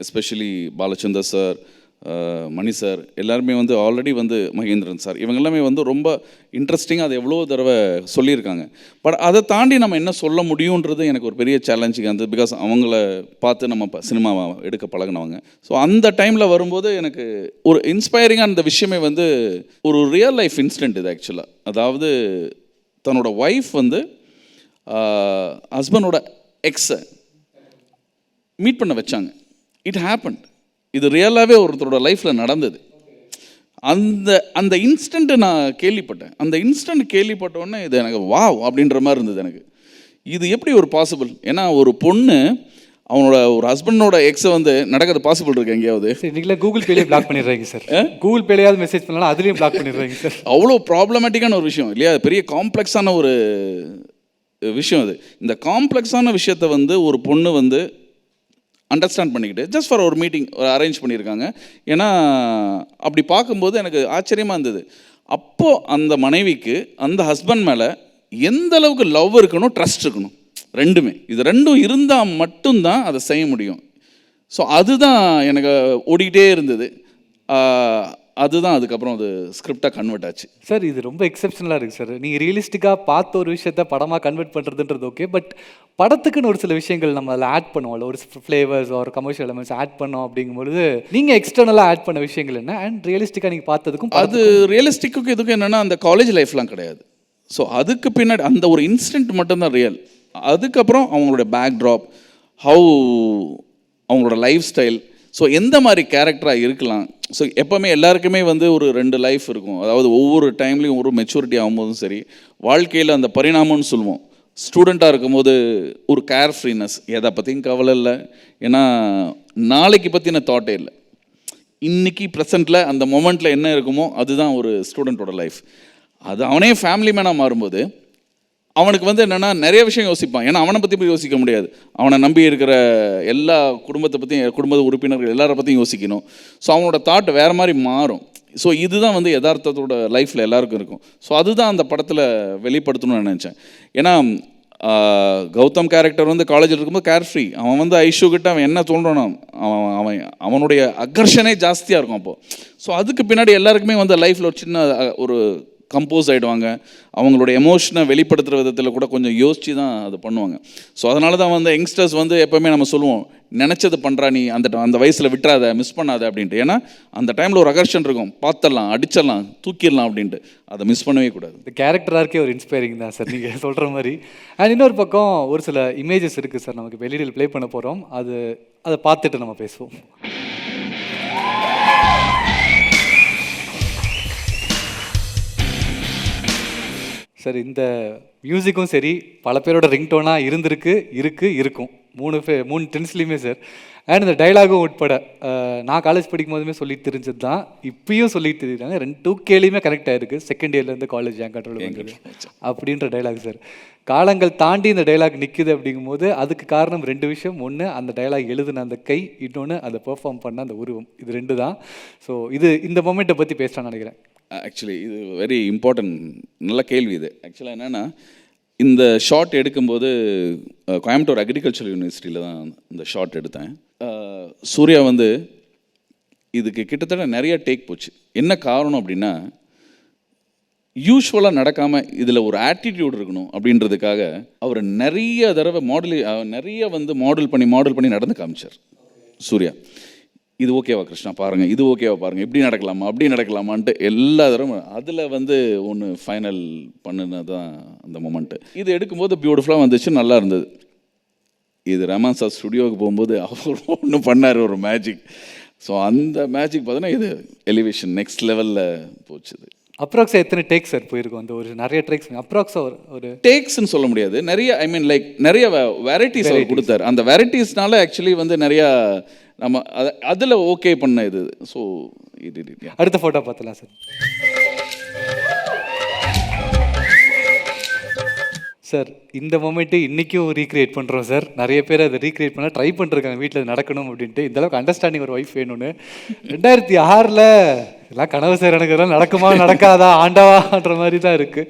எஸ்பெஷலி பாலச்சந்தர் சார், மணி சார், எல்லாருமே வந்து ஆல்ரெடி வந்து மகேந்திரன் சார், இவங்க எல்லாமே வந்து ரொம்ப இன்ட்ரெஸ்டிங்காக அதை எவ்வளோ தடவை சொல்லியிருக்காங்க. பட் அதை தாண்டி நம்ம என்ன சொல்ல முடியுன்றது எனக்கு ஒரு பெரிய சேலஞ்சிங்காக இருந்தது. பிகாஸ் அவங்கள பார்த்து நம்ம சினிமாவை எடுக்க பழகினவங்க. ஸோ அந்த டைமில் வரும்போது எனக்கு ஒரு இன்ஸ்பைரிங்காக அந்த விஷயமே வந்து ஒரு ரியல் லைஃப் இன்சிடென்ட் இது ஆக்சுவலாக. அதாவது தன்னோட ஒய்ஃப் வந்து ஹஸ்பண்டோட எக்ஸை மீட் பண்ண வச்சாங்க. It happen. இது ரியலாகவே ஒருத்தரோட லைஃப்பில் நடந்தது. அந்த இன்ஸ்டண்ட்டு நான் கேள்விப்பட்டேன். அந்த இன்ஸ்டன்ட் கேள்விப்பட்டோன்னே இது எனக்கு வாவ் அப்படின்ற மாதிரி இருந்தது எனக்கு. இது எப்படி ஒரு பாசிபிள்? ஏன்னா ஒரு பொண்ணு அவனோட ஒரு ஹஸ்பண்டோட எக்ஸை வந்து நடக்கிறது பாசிபிள் இருக்கு எங்கேயாவது? நீங்களே கூகுள் பேலேயே பிளாக் பண்ணிடுறீங்க சார். கூகுள் பேலேயாவது மெசேஜ் பண்ணலாம், அதுலேயும் பிளாக் பண்ணிடுறீங்க சார். அவ்வளோ ப்ராப்ளமேட்டிக்கான ஒரு விஷயம் இல்லையா? பெரிய காம்ப்ளெக்ஸான ஒரு விஷயம் அது. இந்த காம்ப்ளெக்ஸான விஷயத்தை வந்து ஒரு பொண்ணு வந்து அண்டர்ஸ்டாண்ட் பண்ணிக்கிட்டு ஜஸ்ட் ஃபார் ஒரு மீட்டிங் அரேஞ்ச் பண்ணியிருக்காங்க. ஏன்னா அப்படி பார்க்கும்போது எனக்கு ஆச்சரியமாக இருந்தது. அப்போது அந்த மனைவிக்கு அந்த ஹஸ்பண்ட் மேலே எந்த அளவுக்கு லவ் இருக்கணும், ட்ரஸ்ட் இருக்கணும், ரெண்டுமே. இது ரெண்டும் இருந்தால் மட்டும்தான் அதை செய்ய முடியும். ஸோ அதுதான் எனக்கு ஓடிக்கிட்டே இருந்தது. அதுதான் அதுக்கப்புறம் அது ஸ்கிரிப்டாக கன்வெர்ட் ஆச்சு. சார் இது ரொம்ப எக்ஸப்ஷனலாக இருக்குது சார். நீங்கள் ரியலிஸ்டிக்காக பார்த்த ஒரு விஷயத்த படமாக கன்வெர்ட் பண்ணுறதுன்றது ஓகே, பட் படத்துக்குன்னு ஒரு சில விஷயங்கள் நம்ம அதில் ஆட் பண்ணுவோம்ல, ஒரு ஃப்ளேவர்ஸ் ஒரு கமர்ஷியல் எலமெண்ட்ஸ் ஆட் பண்ணோம் அப்படிங்கும்பொழுது நீங்கள் எக்ஸ்டர்னலாக ஆட் பண்ண விஷயங்கள் என்ன, அண்ட் ரியலிஸ்டிக்காக நீங்கள் பார்த்ததுக்கும் அது ரியலிஸ்டிக்கும் இதுக்கும் என்னென்னா அந்த காலேஜ் லைஃப்லாம் கிடையாது. ஸோ அதுக்கு பின்னாடி அந்த ஒரு இன்சிடென்ட் மட்டும்தான் ரியல். அதுக்கப்புறம் அவங்களுடைய பேக் ட்ராப், ஹவு அவங்களோட லைஃப் ஸ்டைல், ஸோ எந்த மாதிரி கேரக்டராக இருக்கலாம். ஸோ எப்போவுமே எல்லாருக்குமே வந்து ஒரு 2 லைஃப் இருக்கும். அதாவது ஒவ்வொரு டைம்லேயும் ஒரு மெச்சூரிட்டி ஆகும்போதும் சரி, வாழ்க்கையில் அந்த பரிணாமம்னு சொல்லுவோம். ஸ்டூடெண்ட்டாக இருக்கும்போது ஒரு கேர் ஃப்ரீனஸ், எதை பற்றியும் கவலை இல்லை. ஏன்னா நாளைக்கு பற்றின தாட்டே இல்லை. இன்றைக்கி ப்ரெசண்ட்டில் அந்த மொமெண்ட்டில் என்ன இருக்குமோ அதுதான் ஒரு ஸ்டூடெண்ட்டோட லைஃப். அது அவனே ஃபேமிலி மேனாக மாறும்போது அவனுக்கு வந்து என்னென்னா நிறைய விஷயம் யோசிப்பான். ஏன்னா அவனை பற்றி யோசிக்க முடியாது. அவனை நம்பி இருக்கிற எல்லா குடும்பத்தை பற்றியும், குடும்ப உறுப்பினர்கள் எல்லாரை பற்றியும் யோசிக்கணும். ஸோ அவனோட தாட் வேறு மாதிரி மாறும். ஸோ இதுதான் வந்து யதார்த்தத்தோட லைஃப்பில் எல்லாருக்கும் இருக்கும். ஸோ அதுதான் அந்த படத்தில் வெளிப்படுத்தணும்னு நினச்சேன். ஏன்னா கௌதம் கேரக்டர் வந்து காலேஜில் இருக்கும்போது கேர் ஃப்ரீ. அவன் வந்து ஐஷு கிட்ட அவன் என்ன தோன்றானோ அவனுடைய அக்ரஷனே ஜாஸ்தியாக இருக்கும் அப்போது. ஸோ அதுக்கு பின்னாடி எல்லாருக்குமே வந்து லைஃப்பில் ஒரு சின்ன ஒரு கம்போஸ் ஆகிடுவாங்க. அவங்களோட எமோஷனை வெளிப்படுத்துகிற விதத்தில் கூட கொஞ்சம் யோசித்து தான் அது பண்ணுவாங்க. ஸோ அதனால தான் வந்து யங்ஸ்டர்ஸ் வந்து எப்போவுமே நம்ம சொல்லுவோம், நினச்சது பண்ணுறா நீ, அந்த வயசில் விட்டுறாத, மிஸ் பண்ணாத அப்படின்ட்டு. ஏன்னா அந்த டைமில் ஒரு அகர்ஷன் இருக்கும், பார்த்துடலாம், அடிச்சிடலாம், தூக்கிடலாம் அப்படின்ட்டு. அதை மிஸ் பண்ணவே கூடாது. இந்த கேரக்டராகே ஒரு இன்ஸ்பைரிங் தான் சார் நீங்கள் சொல்கிற மாதிரி. அண்ட் இன்னொரு பக்கம் ஒரு சில இமேஜஸ் இருக்குது சார், நமக்கு வெளியில் ப்ளே பண்ண போகிறோம். அதை பார்த்துட்டு நம்ம பேசுவோம். சார் இந்த மியூசிக்கும் சரி பல பேரோட ரிங்டோனாக இருக்கும் 3 டென்ஸ்லேயுமே சார். அண்ட் இந்த டைலாகும் உட்பட நான் காலேஜ் படிக்கும் போதுமே சொல்லி தெரிஞ்சது தான், இப்பயும் சொல்லி தெரியுறாங்க. 2Kலையுமே கனெக்ட் ஆகிருக்கு. செகண்ட் இயர்லேருந்து காலேஜ் என் கண்ட்ரோல் பண்ணுறது அப்படின்ற டைலாக் சார். காலங்கள் தாண்டி இந்த டைலாக் நிற்குது அப்படிங்கும்போது அதுக்கு காரணம் 2 விஷயம். ஒன்று அந்த டைலாக் எழுதுன அந்த கை, இன்னொன்று அதை பெர்ஃபார்ம் பண்ண அந்த உருவம். இது 2 தான். ஸோ இந்த மொமெண்ட்டை பற்றி பேசலான்னு நினைக்கிறேன். ஆக்சுவலி இது வெரி இம்பார்ட்டன்ட், நல்ல கேள்வி இது. ஆக்சுவலாக என்னென்னா இந்த ஷார்ட் எடுக்கும்போது கோயம்புத்தூர் அக்ரிகல்ச்சர் யூனிவர்சிட்டியில் தான் இந்த ஷார்ட் எடுத்தேன். சூர்யா வந்து இதுக்கு கிட்டத்தட்ட நிறைய டேக் போச்சு. என்ன காரணம் அப்படின்னா, யூஸ்வலாக நடக்காமல் இதில் ஒரு ஆட்டிடியூட் இருக்கணும் அப்படின்றதுக்காக அவர் நிறைய தடவை மாடல் பண்ணி நடந்து காமிச்சார் சூர்யா. இது ஓகேவா கிருஷ்ணா பாருங்கள், இது ஓகேவா பாருங்கள், இப்படி நடக்கலாமா அப்படி நடக்கலாமான்ட்டு எல்லா தடவை அதில் வந்து ஒன்று ஃபைனல் பண்ணுனது தான் அந்த மொமெண்ட்டு. இது எடுக்கும்போது பியூட்டிஃபுல்லாக வந்துச்சு, நல்லா இருந்தது. இது ரஹ்மான் சார் ஸ்டுடியோவுக்கு போகும்போது அவர் ஒன்று பண்ணார், ஒரு மேஜிக். ஸோ அந்த மேஜிக் பார்த்தீங்கன்னா இது எலிவேஷன் நெக்ஸ்ட் லெவலில் போச்சுது. அப்ராக்ஸாக எத்தனை டேக்ஸ் சார் போயிருக்கும்? அந்த ஒரு நிறைய டேக்ஸ் அப்ராக்ஸாக ஒரு டேக்ஸ்ன்னு சொல்ல முடியாது. நிறைய நிறைய வெரைட்டிஸ் அவர் கொடுத்தாரு. அந்த வெரைட்டிஸ்னால ஆக்சுவலி வந்து நிறையா நம்ம அதில் ஓகே பண்ண இது. ஸோ இது அடுத்த ஃபோட்டோ பார்த்தலாம் சார். சார் இந்த மொமெண்ட்டு இன்றைக்கும் ரீக்ரியேட் பண்ணுறோம் சார். நிறைய பேர் அதை ரீக்ரியேட் பண்ண ட்ரை பண்ணிருக்காங்க, வீட்டில் நடக்கணும் அப்படின்ட்டு. இந்தளவுக்கு அண்டர்ஸ்டாண்டிங் ஒரு ஒய்ஃப் வேணும்னு. 2006 எல்லாம் கனவு சார், எனக்கு இதெல்லாம் நடக்குமா நடக்காதா ஆண்டாவான்ற மாதிரி தான் இருக்குது.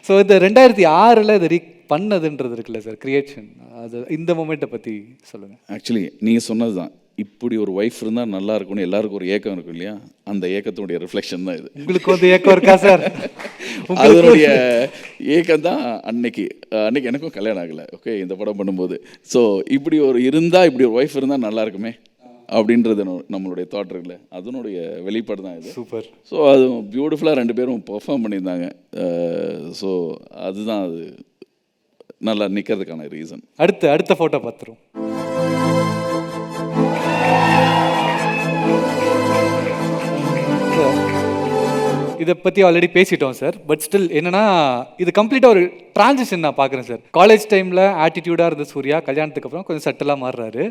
ஸோ இந்த 2006 இதை பண்ணதுன்றது இருக்குல்ல சார், கிரியேஷன், அது இந்த மொமெண்ட்டை பற்றி சொல்லுங்கள். ஆக்சுவலி நீங்கள் சொன்னது தான், இப்படி ஒரு ஒய்ஃப் இருந்தால் நல்லா இருக்கும்னு எல்லாருக்கும் ஒரு ஏக்கம் இருக்கும் இல்லையா, அந்த ஏக்கத்தினுடைய ரிஃப்ளெக்ஷன் தான் இது. உங்களுக்கு வந்து ஏக்கம் இருக்கா சார்? அதனுடைய ஏக்கம் தான். அன்னைக்கு எனக்கும் கல்யாணம் ஆகலை, ஓகே, இந்த படம் பண்ணும்போது. ஸோ இப்படி இப்படி ஒரு ஒய்ஃப் இருந்தால் நல்லா இருக்குமே அப்படின்றது நம்மளுடைய தாட் இருக்குல்ல, அதனுடைய வெளிப்பாடு தான் இது. சூப்பர். ஸோ அது பியூட்டிஃபுல்லாக 2 பேரும் பெர்ஃபார்ம் பண்ணியிருந்தாங்க. ஸோ அதுதான் அது நல்லா நிற்கிறதுக்கான ரீசன். அடுத்த ஃபோட்டோ பார்த்துரும். இதை பற்றி ஆல்ரெடி பேசிட்டோம் சார். பட் ஸ்டில் என்னன்னா, இது கம்ப்ளீட்டாக ஒரு டிரான்சிஷன் நான் பார்க்குறேன் சார். காலேஜ் டைமில் ஆட்டிடியூடாக இருந்த சூர்யா கல்யாணத்துக்கு அப்புறம் கொஞ்சம் சட்டிலாக மாறுறாரு.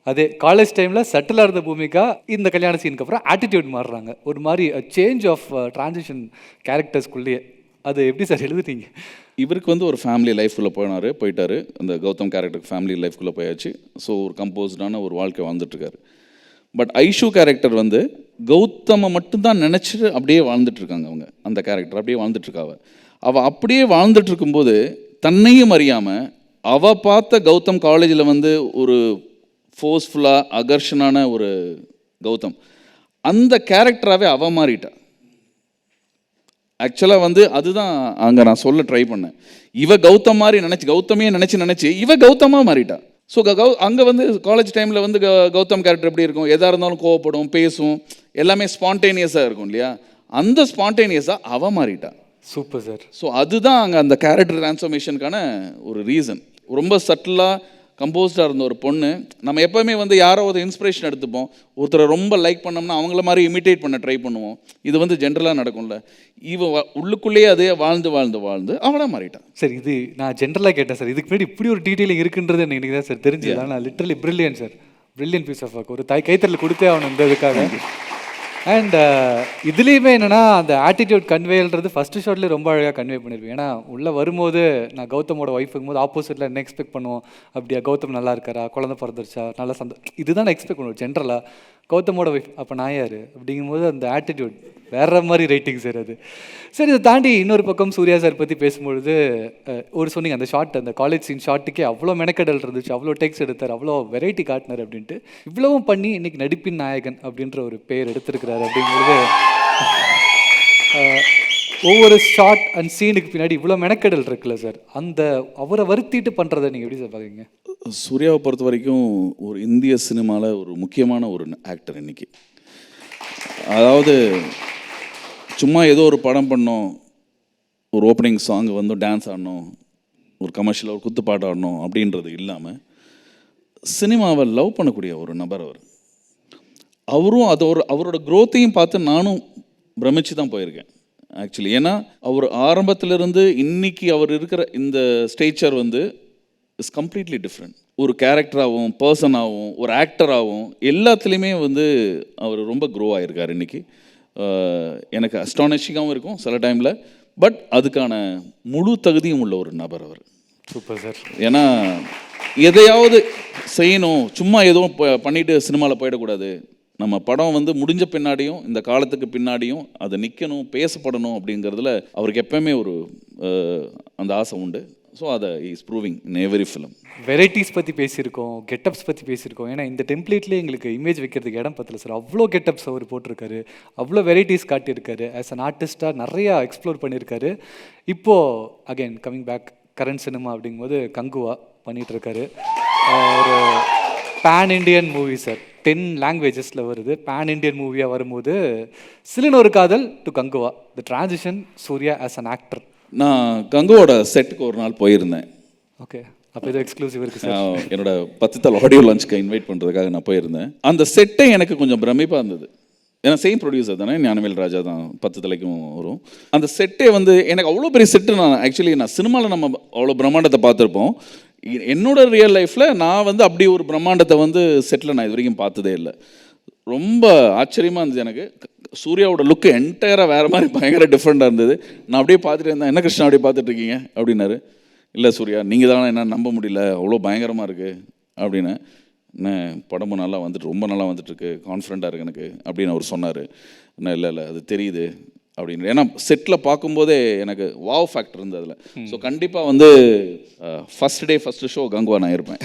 அதே காலேஜ் டைமில் சட்டிலாக இருந்த பூமிகா இந்த கல்யாண சீனுக்கு அப்புறம் ஆட்டிடியூட் மாறுறாங்க. ஒரு மாதிரி சேஞ்ச் ஆஃப் டிரான்சிஷன் கேரக்டர்ஸ்குள்ளேயே. அது எப்படி சார் எழுதுட்டீங்க? இவருக்கு வந்து ஒரு ஃபேமிலி லைஃப்குள்ளே போயிட்டார். அந்த கௌதம் கேரக்டருக்கு ஃபேமிலி லைஃப்குள்ளே போயாச்சு. ஸோ ஒரு கம்போஸ்டான ஒரு வாழ்க்கை வாழ்ந்துட்டுருக்காரு. பட் ஐஷு கேரக்டர் வந்து கௌதமை மட்டும்தான் நினச்சிட்டு அப்படியே வாழ்ந்துட்டுருக்காங்க. அவங்க அந்த கேரக்டர் அப்படியே வாழ்ந்துட்டுருக்காவ. அவள் அப்படியே வாழ்ந்துட்டு இருக்கும்போது தன்னையும் அறியாமல் அவள் பார்த்த கௌதம் காலேஜில் வந்து ஒரு ஃபோர்ஸ்ஃபுல்லாக அகர்ஷனான ஒரு கௌதம், அந்த கேரக்டராகவே அவள் மாறிட்டா. ஆக்சுவலாக வந்து அதுதான் அங்கே நான் சொல்ல ட்ரை பண்ணேன். இவ கௌதம் மாதிரி கௌதமே நினச்சி இவ கௌதமாக மாறிட்டா. ஸோ அங்கே வந்து காலேஜ் டைமில் வந்து கௌதம் கேரக்டர் எப்படி இருக்கும், எதாக இருந்தாலும் கோவப்படும், பேசும், எல்லாமே ஸ்பான்டேனியஸாக இருக்கும் இல்லையா. அந்த ஸ்பான்டேனியஸாக அவ மாறிட்டா. Super sir. ஸோ அதுதான் அங்கே அந்த கேரக்டர் ட்ரான்ஸ்ஃபர்மேஷனுக்கான ஒரு ரீசன். ரொம்ப சட்டிலாக கம்போஸ்டாக இருந்த ஒரு பொண்ணு, நம்ம எப்போவுமே வந்து யாரோ ஒரு இன்ஸ்பிரேஷன் எடுத்துப்போம், ஒருத்தரை ரொம்ப லைக் பண்ணோம்னா அவங்கள மாதிரி இமிட்டேட் பண்ண ட்ரை பண்ணுவோம். இது வந்து ஜென்ரலாக நடக்கும்ல. உள்ளுக்குள்ளேயே அதே வாழ்ந்து அவளாக மாறிட்டான். சார் இது நான் ஜென்ரலாக கேட்டேன் சார். இதுக்கு முன்னாடி இப்படி ஒரு டீட்டெயிலிங் இருக்குன்றது எனக்கு தான் சார் தெரிஞ்சு. நான் literally brilliant sir, brilliant piece of work. ஒரு கைத்தறல் கொடுத்தே அவன் இந்த இதுக்காக. அண்ட் இதுலேயுமே என்னென்னா அந்த ஆட்டிடியூட் கன்வேன்றது ஃபஸ்ட்டு ஷாட்லேயே ரொம்ப அழகாக கன்வே பண்ணியிருப்பேன். ஏன்னா உள்ளே வரும்போது நான் கௌதமோட ஒய்ஃப் இருக்கும்போது ஆப்போசிட்டில் என்ன எக்ஸ்பெக்ட் பண்ணுவோம், அப்படியா கௌதம் நல்லா இருக்காரா, குழந்தை பிறந்துருச்சா, நல்லா இதுதான் நான் எக்ஸ்பெக்ட் பண்ணுவோம் ஜென்ரலாக. கௌதமோட ஒய்ஃப் அப்போ நான் யார் அப்படிங்கும்போது அந்த ஆட்டிடியூட் வேற மாதிரி ரைட்டிங் சார் அது. சரி, இதை தாண்டி இன்னொரு பக்கம் சூர்யா சார் பற்றி பேசும்பொழுது ஒரு சொன்னீங்க அந்த ஷார்ட், அந்த காலேஜ் சீன் ஷார்ட்டுக்கே அவ்வளோ மெனக்கடல் இருந்துச்சு, அவ்வளோ டேக்ஸ் எடுத்தார், அவ்வளோ வெரைட்டி காட்டினார் அப்படின்ட்டு. இவ்வளவும் பண்ணி இன்னைக்கு நடிப்பின் நாயகன் அப்படின்ற ஒரு பேர் எடுத்திருக்கிறாரு. அப்படிங்கிறது ஒவ்வொரு ஷார்ட் அண்ட் சீனுக்கு பின்னாடி இவ்வளோ மெனக்கடல் இருக்குல்ல சார், அந்த அவரை வருத்திட்டு பண்ணுறதை நீங்கள் எப்படி சார் பார்க்குறீங்க? சூர்யாவை பொறுத்த வரைக்கும் ஒரு இந்திய சினிமாவில் ஒரு முக்கியமான ஒரு ஆக்டர் இன்னைக்கு. அதாவது சும்மா ஏதோ ஒரு படம் பண்ணோம், ஒரு ஓப்பனிங் சாங் வந்து டான்ஸ் ஆடணும், ஒரு கமர்ஷியலாக ஒரு குத்துப்பாட்டு ஆடணும் அப்படின்றது இல்லாமல் சினிமாவை லவ் பண்ணக்கூடிய ஒரு நபர் அவர். அவரும் அவரோட க்ரோத்தையும் பார்த்து நானும் பிரமிச்சு தான் போயிருக்கேன் ஆக்சுவலி. ஏன்னா அவர் ஆரம்பத்திலிருந்து இன்னைக்கு அவர் இருக்கிற இந்த ஸ்டேச்சர் வந்து இஸ் கம்ப்ளீட்லி டிஃப்ரெண்ட். ஒரு கேரக்டராகவும் பர்சனாகவும் ஒரு ஆக்டராகவும் எல்லாத்துலேயுமே வந்து அவர் ரொம்ப க்ரோ ஆகியிருக்கார் இன்றைக்கி. எனக்கு அஸ்டானிஷிங்காகவும் இருக்கும் சில டைமில், பட் அதுக்கான முழு தகுதியும் உள்ள ஒரு நபர் அவர். Super sir. ஏன்னா எதையாவது செய்யணும், சும்மா எதுவும் பண்ணிவிட்டு சினிமாவில் போயிடக்கூடாது. நம்ம படம் வந்து முடிஞ்ச பின்னாடியும் இந்த காலத்துக்கு பின்னாடியும் அதை நிற்கணும், பேசப்படணும் அப்படிங்கிறதுல அவருக்கு எப்போவுமே ஒரு அந்த ஆசை உண்டு. ஸோ அதை is proving in every film. Varieties பற்றி பேசியிருக்கோம், கெட்டப்ஸ் பற்றி பேசியிருக்கோம். ஏன்னா இந்த டெம்ப்ளேட்லேயே எங்களுக்கு இமேஜ் வைக்கிறதுக்கு இடம் பத்தல சார். அவ்வளோ கெட்டப்ஸ் அவர் போட்டிருக்காரு, அவ்வளோ வெரைட்டிஸ் காட்டியிருக்காரு. ஆஸ் அன் ஆர்டிஸ்டாக நிறையா எக்ஸ்ப்ளோர் பண்ணியிருக்காரு. இப்போது again coming back current cinema அப்படிங்கும்போது கங்குவா பண்ணிகிட்ருக்காரு. ஒரு பேன் இண்டியன் மூவி சார், 10 லாங்குவேஜஸில் வருது. பேன் இண்டியன் மூவியாக வரும்போது Sillunu Oru Kaadhal to Kanguva, the transition Suriya as an actor. நான் கங்குவோட செட்டுக்கு ஒரு நாள் போயிருந்தேன். ஓகே, அப்போ இது எக்ஸ்க்ளூசிவ் இருக்குது சார். என்னோட 10 தலை ஆடியோ லான்ச்சுக்கு இன்வைட் பண்ணுறதுக்காக நான் போயிருந்தேன். அந்த செட்டை எனக்கு கொஞ்சம் பிரமிப்பாக இருந்தது. ஏன்னா சேம் ப்ரொடியூசர் தானே, ஞானவேல் ராஜா தான் 10 தலைக்கும் வரும். அந்த செட்டே வந்து எனக்கு அவ்வளோ பெரிய செட்டு. நான் சினிமாவில் நம்ம அவ்வளோ பிரம்மாண்டத்தை பார்த்துருப்போம். என்னோட ரியல் லைஃப்பில் நான் வந்து அப்படி ஒரு பிரம்மாண்டத்தை வந்து செட்டில் நான் இது வரைக்கும் பார்த்ததே இல்லை. ரொம்ப ஆச்சரியமாக இருந்தது எனக்கு. சூர்யாவோட லுக்கு என்டையராக வேறு மாதிரி பயங்கர டிஃப்ரெண்ட்டாக இருந்தது. நான் அப்படியே பார்த்துட்டு இருந்தேன். என்ன கிருஷ்ணா அப்படியே பார்த்துட்டு இருக்கீங்க அப்படின்னாரு. இல்லை சூர்யா, நீங்கள் தானே, என்ன நம்ப முடியல, அவ்வளோ பயங்கரமாக இருக்குது அப்படின்னு. என்ன படமும் நல்லா வந்துட்டு, ரொம்ப நல்லா வந்துட்டுருக்கு, கான்ஃபிடண்ட்டாக இருக்குது எனக்கு அப்படின்னு அவர் சொன்னார். என்ன இல்லை அது தெரியுது அப்படின்னு. ஏன்னா செட்டில் பார்க்கும்போதே எனக்கு வாவ் ஃபேக்டர் இருந்தது அதில். ஸோ கண்டிப்பாக வந்து ஃபஸ்ட்டு ஷோ கங்குவா நான் இருப்பேன்.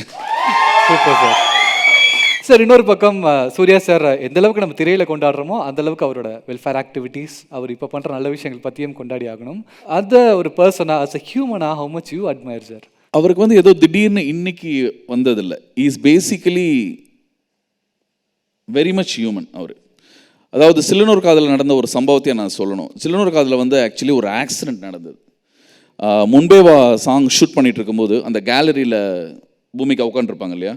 Super sir. சார் இன்னொரு பக்கம் சூர்யா சார் எந்த அளவுக்கு நம்ம திரையில் கொண்டாடுறோமோ அந்த அளவுக்கு அவரோட வெல்ஃபேர் ஆக்டிவிட்டீஸ், அவர் இப்போ பண்ணுற நல்ல விஷயங்கள் பற்றியும் கொண்டாடி ஆகணும். அதை ஒரு பர்சனாக அஸ் அ ஹியூமனாக how much you admire sir? அவருக்கு வந்து ஏதோ திடீர்னு இன்னைக்கு வந்ததில்லை. Is basically very much human அவர். அதாவது சிலினொரு காதலில் நடந்த ஒரு சம்பவத்தையே நான் சொல்லணும். சிலினொரு காதலில் வந்து ஆக்சுவலி ஒரு ஆக்சிடெண்ட் நடந்தது. முன்பேவா சாங் ஷூட் பண்ணிகிட்டு இருக்கும்போது அந்த கேலரியில் பூமிகா உட்காந்துருப்பாங்க இல்லையா.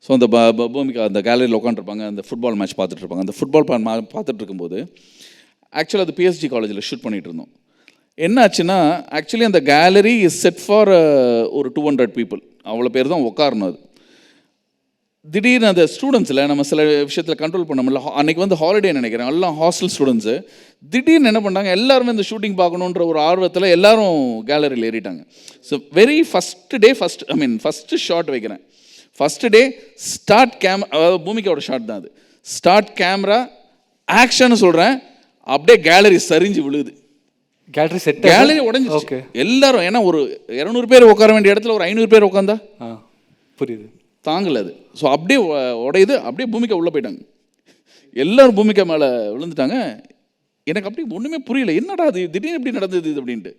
ஸோ அந்த பூமிகா அந்த கேலரியில் உட்காந்துருப்பாங்க, அந்த ஃபுட்பால் மேட்ச் பார்த்துட்ருப்பாங்க. அந்த ஃபுட்பால் பார்த்துட்டு இருக்கும்போது ஆக்சுவலாக அது பிஎஸ்ஜி காலேஜில் ஷூட் பண்ணிகிட்டு இருந்தோம். என்ன ஆச்சுன்னா ஆக்சுவலி அந்த கேலரி இஸ் செட் ஃபார் ஒரு 200 பீப்புள், அவ்வளோ பேர் தான் உட்காரணும். அது திடீர்னு அந்த ஸ்டூடெண்ட்ஸில் நம்ம சில விஷயத்தில் கண்ட்ரோல் பண்ண முடியல. அன்றைக்கி வந்து ஹாலிடே நினைக்கிறேன், எல்லாம் ஹாஸ்டல் ஸ்டூடெண்ட்ஸு. திடீர்னு என்ன பண்ணாங்க, எல்லாருமே இந்த ஷூட்டிங் பார்க்கணுன்ற ஒரு ஆர்வத்தில் எல்லாரும் கேலரியில் ஏறிட்டாங்க. ஸோ வெரி ஃபஸ்ட்டு ஷாட் வைக்கிறேன். ஃபஸ்ட்டு டே ஸ்டார்ட் கேமரா, அதாவது பூமிக்காவோட ஷாட் தான் அது. ஸ்டார்ட் கேமரா ஆக்ஷன் சொல்கிறேன், அப்படியே கேலரி சரிஞ்சு விழுது. கேலரி உடஞ்சிச்சு. எல்லாரும், ஏன்னா ஒரு 200 பேர் உட்கார வேண்டிய இடத்துல ஒரு 500 பேர் உட்காந்தா புரியுது, தாங்கல அது. ஸோ அப்படியே உடையுது, அப்படியே பூமிக்கா உள்ளே போயிட்டாங்க. எல்லோரும் பூமிக்கா மேலே விழுந்துட்டாங்க. எனக்கு அப்படி ஒன்றுமே புரியல, என்னடா அது திடீர்னு எப்படி நடந்தது இது அப்படின்ட்டு.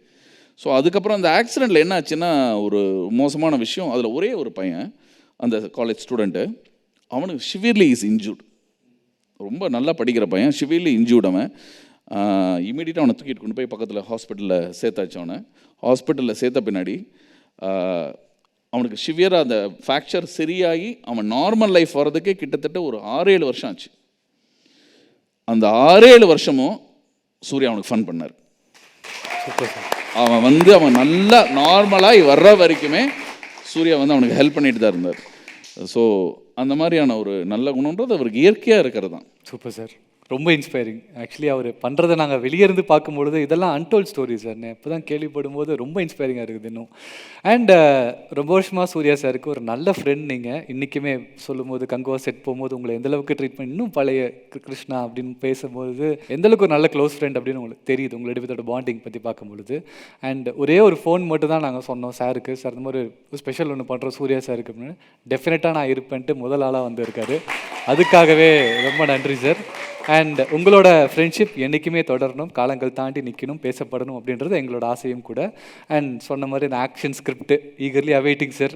ஸோ அதுக்கப்புறம் அந்த ஆக்சிடெண்ட்டில் என்ன ஆச்சுன்னா, ஒரு மோசமான விஷயம். அதில் ஒரே ஒரு பையன், அந்த காலேஜ் ஸ்டூடெண்ட்டு, அவனுக்கு சிவியர்லி இஸ் இன்ஜூர்ட். ரொம்ப நல்லா படிக்கிற பையன், சிவியர்லி இன்ஜூர்ட். அவன் இமீடியட்டாக அவனை தூக்கிட்டு கொண்டு போய் பக்கத்தில் ஹாஸ்பிட்டலில் சேர்த்தாச்சு. அவனை ஹாஸ்பிட்டலில் சேர்த்த பின்னாடி அவனுக்கு சிவியராக அந்த ஃப்ராக்சர் சரியாகி அவன் நார்மல் லைஃப் வர்றதுக்கே கிட்டத்தட்ட ஒரு 6-7 வருஷம் ஆச்சு. அந்த 6-7 வருஷமும் சூர்யா அவனுக்கு ஃபன் பண்ணார். அவன் நல்லா நார்மலாக வர்ற வரைக்குமே சூர்யா வந்து அவனுக்கு ஹெல்ப் பண்ணிட்டு தான் இருந்தார். ஸோ அந்த மாதிரியான ஒரு நல்ல குணன்றது அவருக்கு இயற்கையாக இருக்கிறது தான். சூப்பர் சார், ரொம்ப இன்ஸ்பைரிங். ஆக்சுவலி அவர் பண்ணுறதை நாங்கள் வெளியே இருந்து பார்க்கும்பொழுது இதெல்லாம் அன்டோல்ட் ஸ்டோரிஸ் சார். நான் இப்போ தான் கேள்விப்படும் போது ரொம்ப இன்ஸ்பைரிங்காக இருக்குது இன்னும். அண்ட் ரொம்ப வருஷமாக சூர்யா சாருக்கு ஒரு நல்ல ஃப்ரெண்ட் நீங்கள். இன்றைக்குமே சொல்லும்போது கங்குவா செட் போகும்போது உங்களை எந்தளவுக்கு ட்ரீட்மெண்ட், இன்னும் பழைய கிருஷ்ணா அப்படின்னு பேசும்போது எந்தளவுக்கு ஒரு நல்ல க்ளோஸ் ஃப்ரெண்ட் அப்படின்னு உங்களுக்கு தெரியுது, உங்களோட விதோட பாண்டிங் பற்றி பார்க்கும்பொழுது. அண்ட் ஒரே ஒரு ஃபோன் மட்டும் தான் நாங்கள் சொன்னோம் சாருக்கு, சார் இந்த மாதிரி ஒரு ஸ்பெஷல் ஒன்று பண்ணுறோம் சூர்யா சாருக்கு அப்படின்னு. டெஃபினட்டாக நான் இருப்பேன்ட்டு முதல் ஆளாக வந்திருக்காரு. அதுக்காகவே ரொம்ப நன்றி சார். அண்ட் உங்களோட ஃப்ரெண்ட்ஷிப் என்றைக்குமே தொடரணும், காலங்கள் தாண்டி நிற்கணும், பேசப்படணும் அப்படின்றது எங்களோட ஆசையும் கூட. அண்ட் சொன்ன மாதிரி இந்த action script eagerly awaiting sir.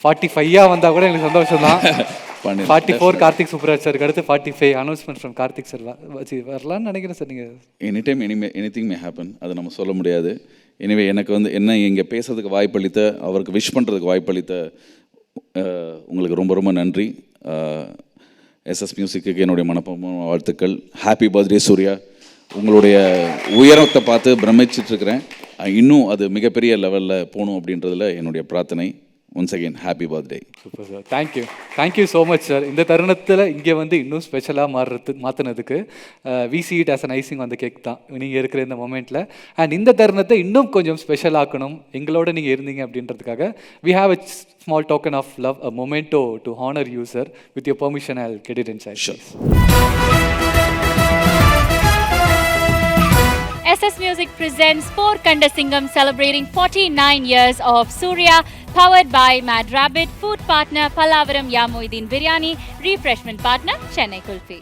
45 வந்தால் கூட எனக்கு சந்தோஷம் தான். 44 கார்த்திக் சுப்ராஜ் சாருக்கு அடுத்து 45 அனௌன்ஸ்மெண்ட் ஃப்ரம் கார்த்திக் சார் வரலான்னு நினைக்கிறேன் சார். நீங்கள் any time anything may happen, அது நம்ம சொல்ல முடியாது. எனவே எனக்கு வந்து என்ன இங்கே பேசுறதுக்கு வாய்ப்பளித்த, அவருக்கு விஷ் பண்ணுறதுக்கு வாய்ப்பளித்த உங்களுக்கு ரொம்ப ரொம்ப நன்றி. எஸ்எஸ் மியூசிக்கு என்னுடைய மனப்பூர்வமான வாழ்த்துக்கள். Happy birthday Suriya. உங்களுடைய உயரத்தை பார்த்து பிரமிச்சிட்ருக்கிறேன். இன்னும் அது மிகப்பெரிய லெவலில் போகணும் அப்படின்றதுல என்னுடைய பிரார்த்தனை. Once again happy birthday. Super sir, thank you so much sir. இந்த தருணத்தில் இங்கே வந்து இன்னும் ஸ்பெஷலாக மாற்றினதுக்கு we see it as an icing அந்த கேக் தான் நீங்கள் இருக்கிற இந்த மொமெண்ட்டில். அண்ட் இந்த தருணத்தை இன்னும் கொஞ்சம் ஸ்பெஷல் ஆக்கணும், எங்களோட நீங்கள் இருந்தீங்க அப்படின்றதுக்காக we have a small token of love, a memento to honour you sir. With your permission I will get it inside. SS Music presents Four Kanda Singham celebrating 49 years of Surya, powered by Mad Rabbit, food partner Pallavaram Yamuideen Biryani, refreshment partner Chennai Kulfi.